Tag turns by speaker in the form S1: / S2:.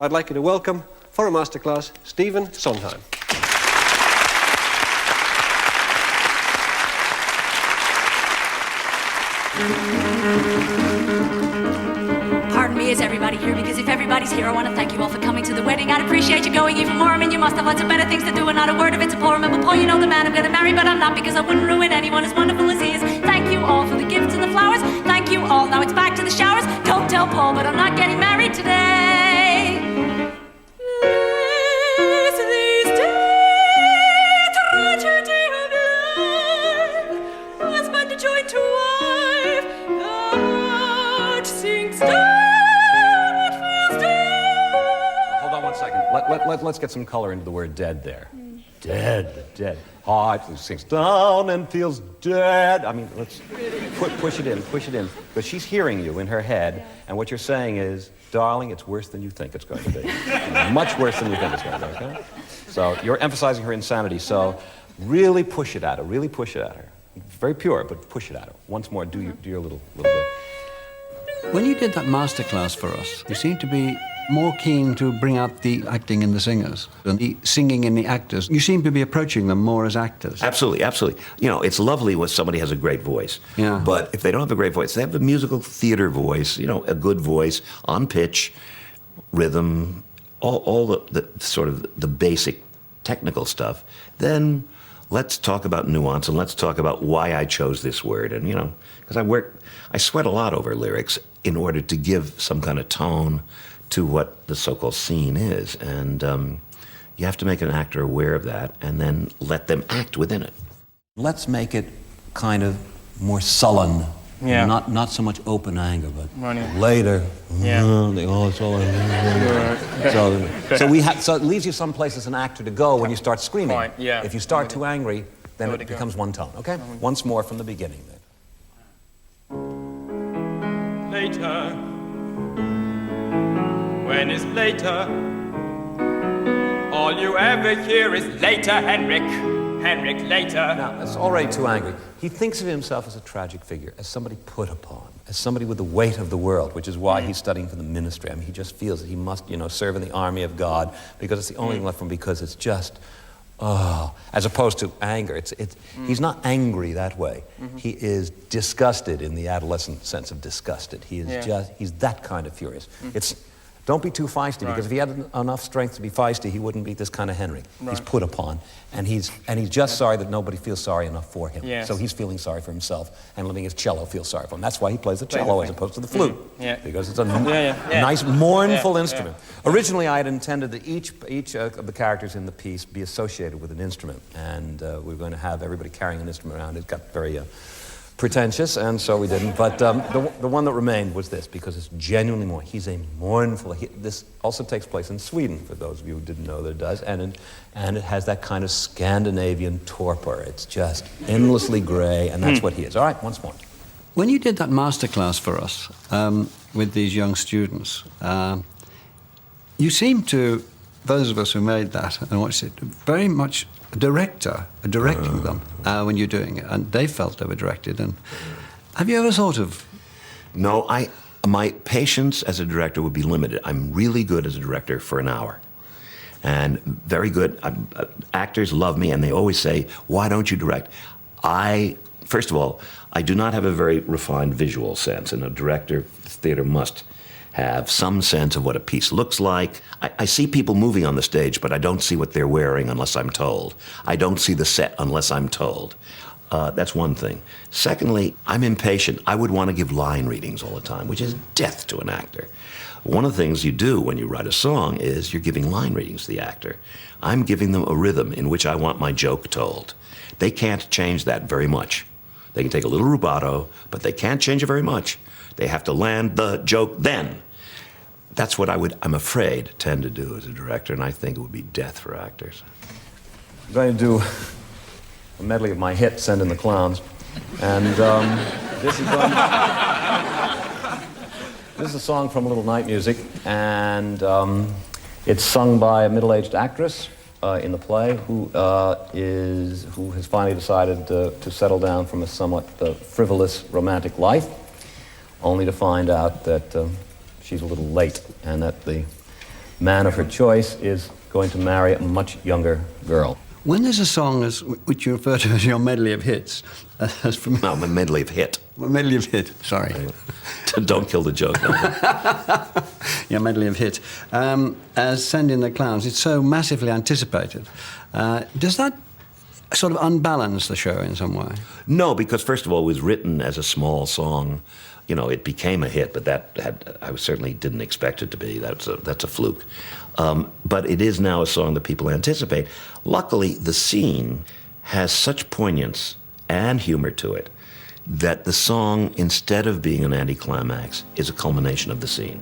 S1: I'd like you to welcome, for a masterclass, Stephen Sondheim.
S2: Pardon me, is everybody here? Because if everybody's here, I want to thank you all for coming to the wedding. I'd appreciate you going even more. I mean, you must have lots of better things to do, and not a word of it's a poor. Remember, Paul, you know the man I'm going to marry, but I'm not, because I wouldn't ruin anyone as wonderful as he is. Thank you all for the gifts and the flowers. Thank you all. Now it's back to the showers. Don't tell Paul, but I'm not getting married today. These days, tragedy of life, husband joined to wife, heart sinks down, it feels dead.
S3: Hold on 1 second. Let's get some color into the word dead there. Dead. Heart sinks down and feels dead. I mean, let's push it in. Because she's hearing you in her head, and what you're saying is, darling, it's worse than you think it's going to be. Much worse than you think it's going to be, okay? So you're emphasizing her insanity, so really push it at her, Very pure, but push it at her. Once more, do your little bit.
S4: When you did that masterclass for us, you seemed to be more keen to bring out the acting in the singers and the singing in the actors. You seem to be approaching them more as actors.
S5: Absolutely. You know, it's lovely when somebody has a great voice.
S4: Yeah.
S5: But if they don't have a great voice, they have a musical theater voice, you know, a good voice, on pitch, rhythm, all the sort of the basic technical stuff. Then let's talk about nuance, and let's talk about why I chose this word. And, you know, because I sweat a lot over lyrics in order to give some kind of tone to what the so-called scene is. And you have to make an actor aware of that and then let them act within it.
S3: Let's make it kind of more sullen.
S6: Yeah.
S3: Not so much open anger, but
S6: Running.
S3: later.
S6: Yeah.
S3: So it leaves you someplace as an actor to go when you start screaming.
S6: Point, yeah.
S3: If you start too angry, then
S6: Where
S3: it
S6: to go.
S3: becomes one tone. Okay? Once more from the beginning then.
S6: Later. When is later? All you ever hear is later, Henrik. Henrik, later.
S3: Now, it's already too angry. He thinks of himself as a tragic figure, as somebody put upon, as somebody with the weight of the world, which is why he's studying for the ministry. I mean, he just feels that he must, you know, serve in the army of God because it's the only thing left for him, because it's just, as opposed to anger. He's not angry that way. He is disgusted in the adolescent sense of disgusted. He is he's that kind of furious. Don't be too feisty, because if he had enough strength to be feisty, he wouldn't be this kind of Henry. He's put upon, and he's just sorry that nobody feels sorry enough for him.
S6: Yes.
S3: So he's feeling sorry for himself, and letting his cello feel sorry for him. That's why he plays the cello as opposed to the flute, because it's a nice, mournful instrument. Originally, I had intended that each of the characters in the piece be associated with an instrument, and we were going to have everybody carrying an instrument around. It got very pretentious, and so we didn't. But the one that remained was this, because it's genuinely more. He's a mournful. This also takes place in Sweden, for those of you who didn't know that it does, and it has that kind of Scandinavian torpor. It's just endlessly gray, and that's what he is. All right, once more.
S4: When you did that masterclass for us with these young students, you seemed to, those of us who made that and watched it, very much directing them when you're doing it, and they felt they were directed. And have you ever thought of?
S5: No, my patience as a director would be limited. I'm really good as a director for an hour, and very good. Actors love me, and they always say, "Why don't you direct?" First of all, I do not have a very refined visual sense, and a director, theater must have some sense of what a piece looks like. I see people moving on the stage, but I don't see what they're wearing unless I'm told. I don't see the set unless I'm told. That's one thing. Secondly, I'm impatient. I would want to give line readings all the time, which is death to an actor. One of the things you do when you write a song is you're giving line readings to the actor. I'm giving them a rhythm in which I want my joke told. They can't change that very much. They can take a little rubato, but they can't change it very much. They have to land the joke then. That's what I'm afraid, tend to do as a director, and I think it would be death for actors.
S3: I'm going to do a medley of my hit, Send in the Clowns, and this is a song from Little Night Music, and it's sung by a middle-aged actress in the play who has finally decided to settle down from a somewhat frivolous romantic life, only to find out that she's a little late, and that the man of her choice is going to marry a much younger girl.
S4: When there's a song which you refer to as your medley of hits, as from
S5: No, a medley of hit.
S4: medley of hit. Sorry,
S5: Don't kill the joke. No.
S4: your medley of hit. As "Send in the Clowns," it's so massively anticipated. Does that sort of unbalance the show in some way?
S5: No, because first of all, it was written as a small song. You know, it became a hit, but I certainly didn't expect it to be. That's a fluke. But it is now a song that people anticipate. Luckily, the scene has such poignance and humor to it that the song, instead of being an anticlimax, is a culmination of the scene.